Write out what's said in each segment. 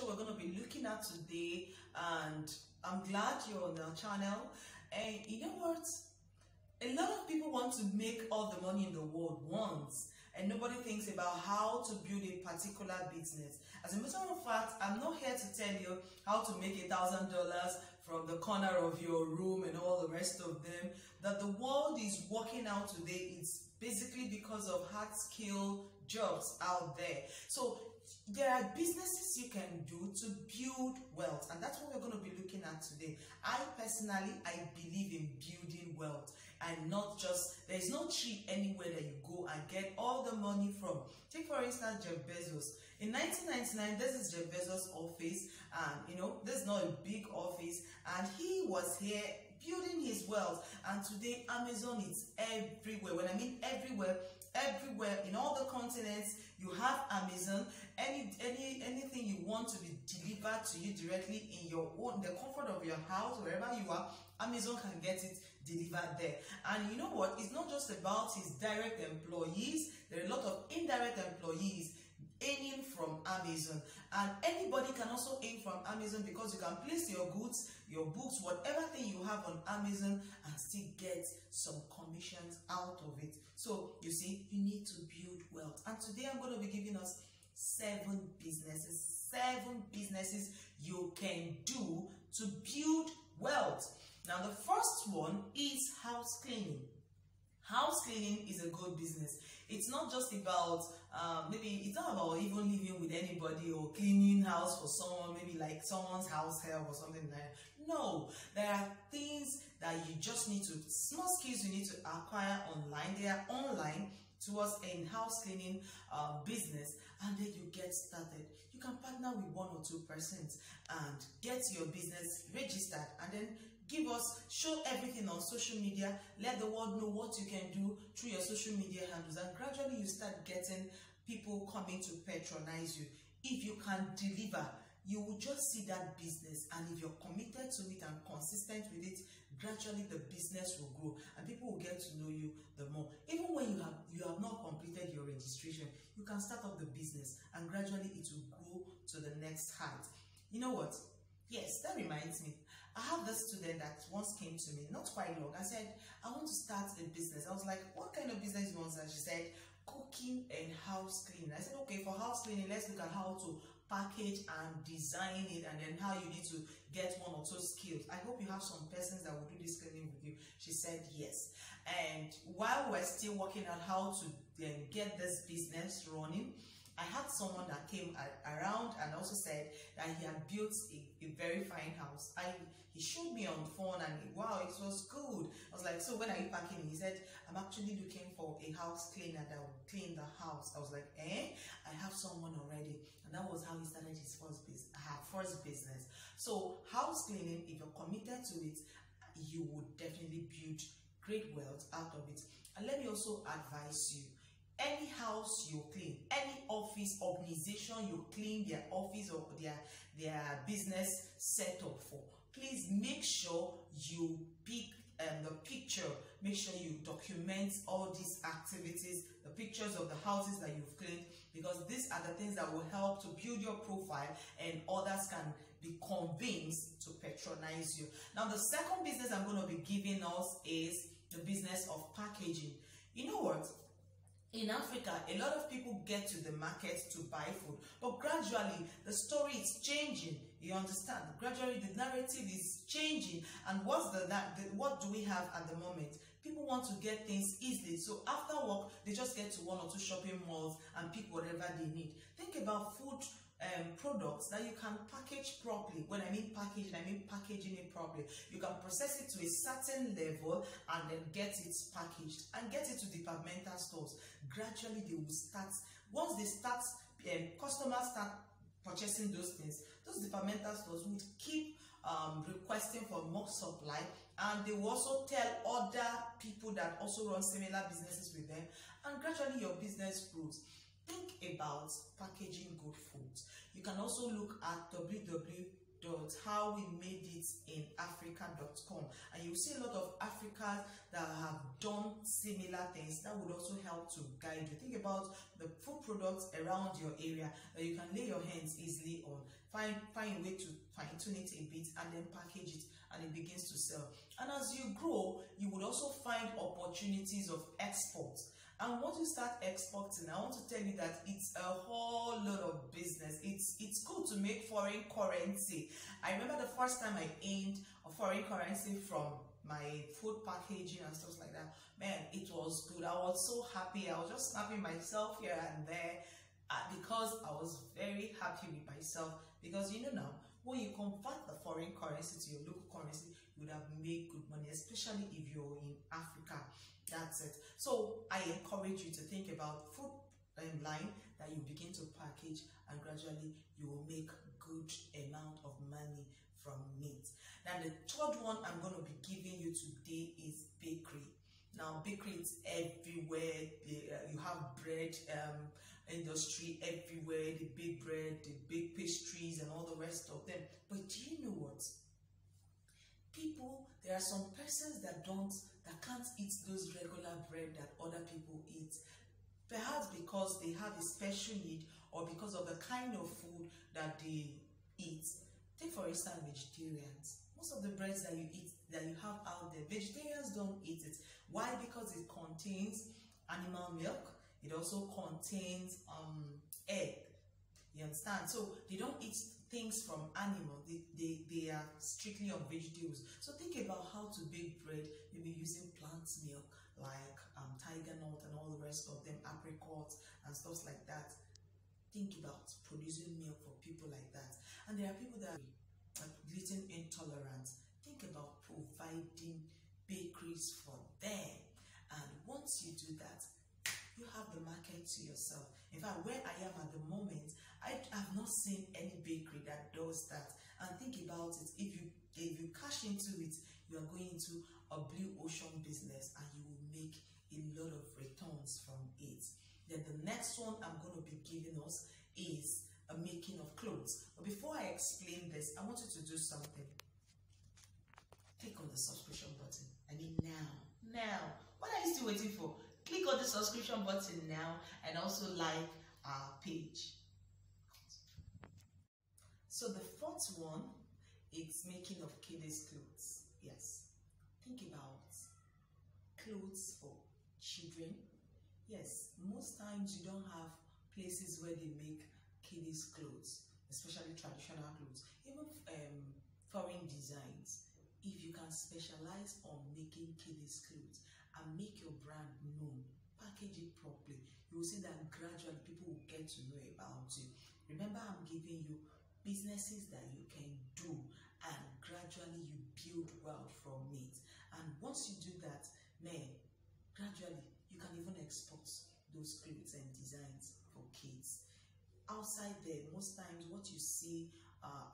we're going to be looking at today, and I'm glad you're on our channel. And you know what? A lot of people want to make all the money in the world once, and nobody thinks about how to build a particular business. As a matter of fact, I'm not here to tell you how to make $1,000 from the corner of your room and all the rest of them. That the world is working out today, it's basically because of hard skill jobs out there. So there are businesses you can do to build wealth, and that's what we're going to be looking at today. I personally believe in building wealth, and not just, there's no tree anywhere that you go and get all the money from. Take for instance Jeff Bezos. In 1999, this is Jeff Bezos' office, and this is not a big office, and he was here building his wealth. And today Amazon is everywhere. When I mean everywhere in all the continents, you have Amazon. Anything you want to be delivered to you directly in the comfort of your house, wherever you are, Amazon can get it delivered there. And you know what? It's not just about his direct employees. There are a lot of indirect employees earning from Amazon, and anybody can also earn from Amazon, because you can place your goods, your books, whatever thing you have on Amazon, and still get some commissions out of it. So you see, you need to build wealth, and today I'm going to be giving us 7 businesses you can do to build wealth. Now the first one is house cleaning. House cleaning is a good business. It's not just about it's not about even living with anybody or cleaning house for someone, maybe like someone's house help or something like that. No, there are things that you just need to, small skills you need to acquire online. They are online towards a house cleaning business, and then you get started. You can partner with 1 or 2 persons and get your business registered, and then show everything on social media. Let the world know what you can do through your social media handles, and gradually you start getting people coming to patronize you. If you can deliver, you will just see that business, and if you're committed to it and consistent with it, gradually the business will grow and people will get to know you the more. Even when you have not completed your registration, you can start up the business, and gradually it will grow to the next height. You know what? Yes, that reminds me. I have this student that once came to me, not quite long. I said, I want to start a business. I was like, what kind of business you want? And she said, cooking and house cleaning. I said, okay, for house cleaning, let's look at how to package and design it, and then how you need to get 1 or 2 skills. I hope you have some persons that will do this cleaning with you. She said yes. And while we're still working out how to get this business running, I had someone that came around and also said that he had built a very fine house. He showed me on the phone, and wow, it was good. I was like, so when are you packing? He said, I'm actually looking for a house cleaner that will clean the house. I was like, I have someone already. And that was how he started his first business. So house cleaning, if you're committed to it, you would definitely build great wealth out of it. And let me also advise you, any house you clean, any office, organization you clean their office or their business setup for, please make sure you pick the picture. Make sure you document all these activities, the pictures of the houses that you've cleaned, because these are the things that will help to build your profile, and others can be convinced to patronize you. Now the second business I'm going to be giving us is the business of packaging. You know what? In Africa, a lot of people get to the market to buy food, but gradually the story is changing. You understand? Gradually the narrative is changing, and what do we have at the moment? People want to get things easily, so after work they just get to 1 or 2 shopping malls and pick whatever they need. Think about food products that you can package properly. When I mean packaging, I mean packaging it properly. You can process it to a certain level and then get it packaged and get it to departmental stores. Gradually they will start, once they start, customers start purchasing those things, those departmental stores would keep requesting for more supply, and they will also tell other people that also run similar businesses with them, and gradually your business grows. Think about packaging good foods. You can also look at www www.howwemadeitinaafrica.com, and you'll see a lot of Africans that have done similar things that would also help to guide you. Think about the food products around your area that you can lay your hands easily on. Find a way to fine-tune it a bit and then package it, and it begins to sell. And as you grow, you would also find opportunities of export. And once you start exporting, I want to tell you that it's a whole lot of business. It's good to make foreign currency. I remember the first time I earned a foreign currency from my food packaging and stuff like that. Man, it was good. I was so happy. I was just snapping myself here and there because I was very happy with myself. Because you know now, when you convert the foreign currency to your local currency, you would have made good money, especially if you're in Africa. That's it. So I encourage you to think about food line that you begin to package, and gradually you will make good amount of money from it. Now the third one I'm going to be giving you today is bakery. Now bakery is everywhere. You have bread industry everywhere, the big bread, the big pastries and all the rest of them. But do you know what? People, there are some persons that can't eat those regular bread that other people eat. Perhaps because they have a special need or because of the kind of food that they eat. Take for instance vegetarians. Most of the breads that you eat, that you have out there, vegetarians don't eat it. Why? Because it contains animal milk. It also contains egg. You understand? So they don't eat things from animals. They are strictly on vegetables. So think about how to bake bread, maybe using plant milk like tiger nut and all the rest of them, apricots and stuff like that. Think about producing milk for people like that. And there are people that are gluten intolerant. Think about providing bakeries for them. And once you do that, you have the market to yourself. In fact, where I am at the moment, I have not seen any bakery that does that. And think about it, if you cash into it, you are going into a blue ocean business and you will make a lot of returns from it. Then the next one I'm going to be giving us is a making of clothes. But before I explain this, I want you to do something. Click on the subscription button. I mean now. What are you still waiting for? Click on the subscription button now and also like our page. So the fourth one is making of kiddies clothes. Yes. Think about clothes for children. Yes, most times you don't have places where they make kiddies clothes, especially traditional clothes, even foreign designs. If you can specialize on making kiddies clothes and make your brand known, package it properly, you will see that gradually people will get to know about you. Remember, I'm giving you businesses that you can do, and gradually you build wealth from it. And once you do that, man, gradually you can even export those clothes and designs for kids. Outside there, most times what you see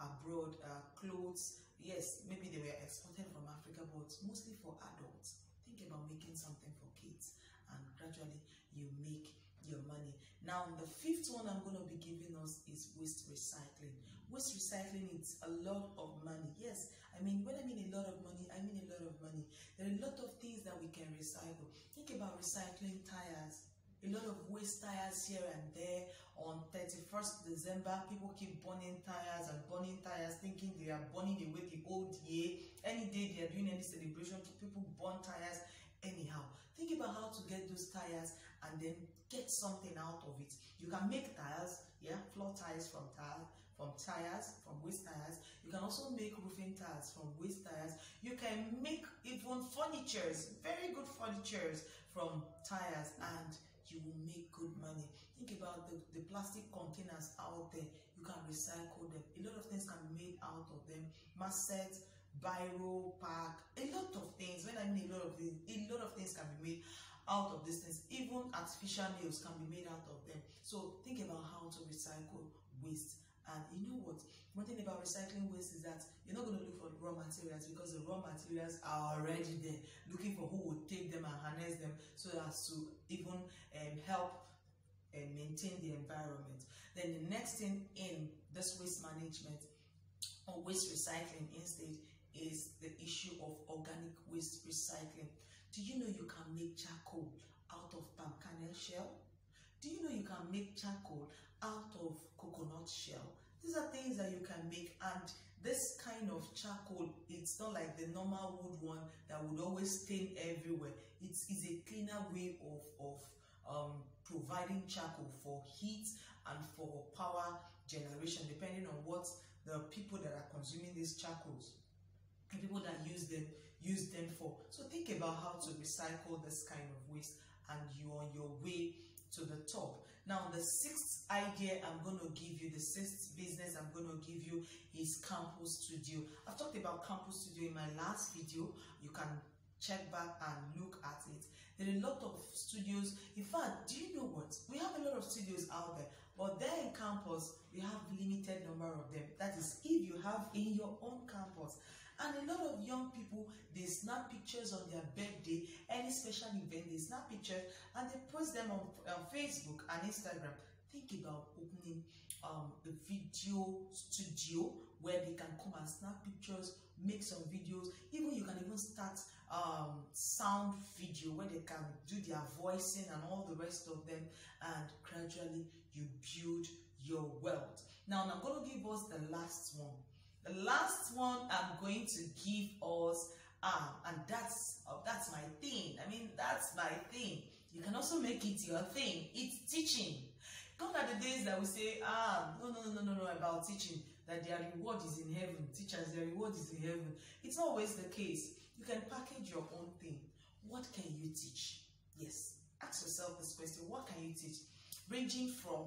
abroad are clothes. Yes, maybe they were exported from Africa, but mostly for adults. Think about making something for kids, and gradually you make your money. Now, the fifth one I'm going to be giving us is waste recycling. Waste recycling is a lot of money. Yes, I mean, when I mean a lot of money, I mean a lot of money. There are a lot of things that we can recycle. Think about recycling tires. A lot of waste tires here and there. On 31st December, people keep burning tires and burning tires, thinking they are burning away the old year. Any day they are doing any celebration, people burn tires anyhow. Think about how to get those tires and then get something out of it. You can make tires, yeah, floor tires from waste tires. You can also make roofing tires from waste tires. You can make even furnitures, very good furnitures from tires, and you will make good money. Think about the plastic containers out there. You can recycle them. A lot of things can be made out of them. Masset, biro, pack, a lot of things. When I mean a lot of things can be made out of these things. Even artificial nails can be made out of them. So think about how to recycle waste. And you know what? One thing about recycling waste is that you're not going to look for raw materials, because the raw materials are already there, looking for who would take them and harness them so as to even help maintain the environment. Then the next thing in this waste management or waste recycling instead is the issue of organic waste recycling. Do you know you can make charcoal out of palm kernel shell? Do you know you can make charcoal out of coconut shell? These are things that you can make, and this kind of charcoal, it's not like the normal wood one that would always stain everywhere. It's a cleaner way of providing charcoal for heat and for power generation, depending on what the people that are consuming these charcoals, the people that use them for. So think about how to recycle this kind of waste, and you're on your way to the top. Now, the sixth idea I'm going to give you, the sixth business I'm going to give you is Campus Studio. I've talked about Campus Studio in my last video. You can check back and look at it. There are a lot of studios. In fact, do you know what? We have a lot of studios out there, but there in campus, we have limited number of them. That is, if you have in your own campus. And a lot of young people, they snap pictures on their birthday, any special event, they snap pictures and they post them on Facebook and Instagram. Think about opening a video studio where they can come and snap pictures, make some videos. Even you can even start sound video where they can do their voicing and all the rest of them, and gradually you build your wealth. Now I'm going to give us the last one. The last one I'm going to give us, and that's my thing. I mean, that's my thing. You can also make it your thing. It's teaching. Gone are the days that we say, no, about teaching, that their reward is in heaven. Teachers, their reward is in heaven. It's not always the case. You can package your own thing. What can you teach? Yes, ask yourself this question. What can you teach? Ranging from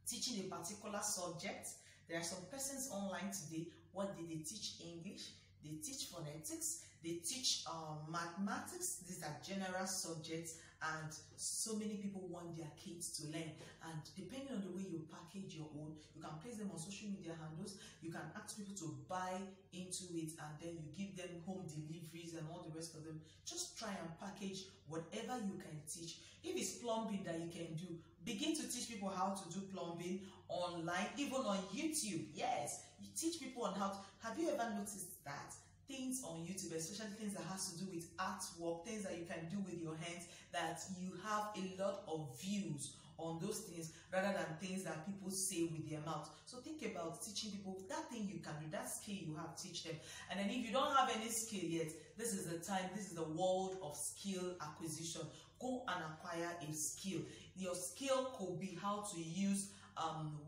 teaching a particular subject. There are some persons online today. What did they teach? English. They teach phonetics. They teach mathematics. These are general subjects, and so many people want their kids to learn. And depending on the way you package your own, you can place them on social media handles. You can ask people to buy into it, and then you give them home deliveries and all the rest of them. Just try and package whatever you can teach. If it's plumbing that you can do, begin to teach people how to do plumbing online, even on YouTube. Yes, you teach people on how to. Have you ever noticed that things on YouTube, especially things that has to do with artwork, things that you can do with your hands, that you have a lot of views on those things rather than things that people say with their mouth? So think about teaching people that thing you can do, that skill you have, teach them. And then if you don't have any skill yet, this is the time, this is the world of skill acquisition. Go and acquire a skill. Your skill could be how to use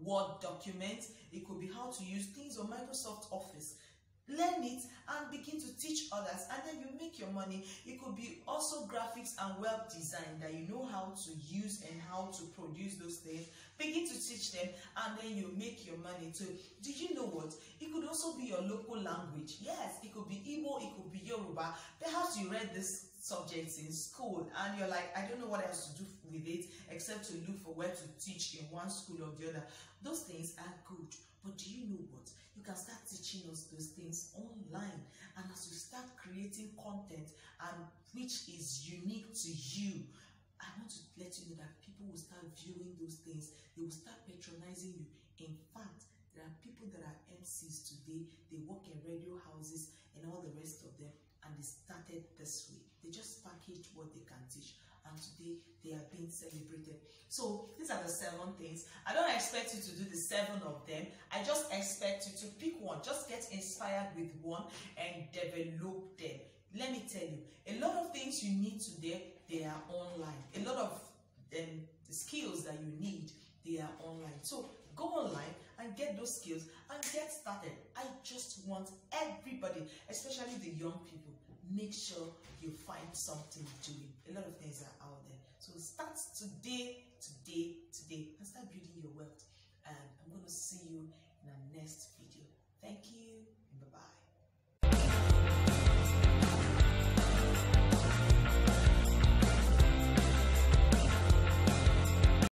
Word documents. It could be how to use things on Microsoft Office. Learn it and begin to teach others, and then you make your money. It could be also graphics and web design that you know how to use and how to produce those things. Begin to teach them, and then you make your money too. Did you know what? It could also be your local language. Yes, it could be Igbo, it could be Yoruba. Perhaps you read this subjects in school and you're like, I don't know what else to do with it except to look for where to teach in one school or the other. Those things are good, but do you know what? You can start teaching us those things online, and as you start creating content and which is unique to you, I want to let you know that people will start viewing those things. They will start patronizing you. In fact, there are people that are MCs today. They work in radio houses and all the rest of them, and they started this way. They just packaged what they can teach, and today they are being celebrated. So these are the 7 things. I don't expect you to do the 7 of them. I just expect you to pick one. Just get inspired with one and develop them. Let me tell you, a lot of things you need today, they are online. A lot of the skills that you need, they are online. So go online and get those skills and get started. I just want everybody, especially the young people, make sure you find something doing. A lot of things are out there. So start today, and start building your wealth. And I'm going to see you in our next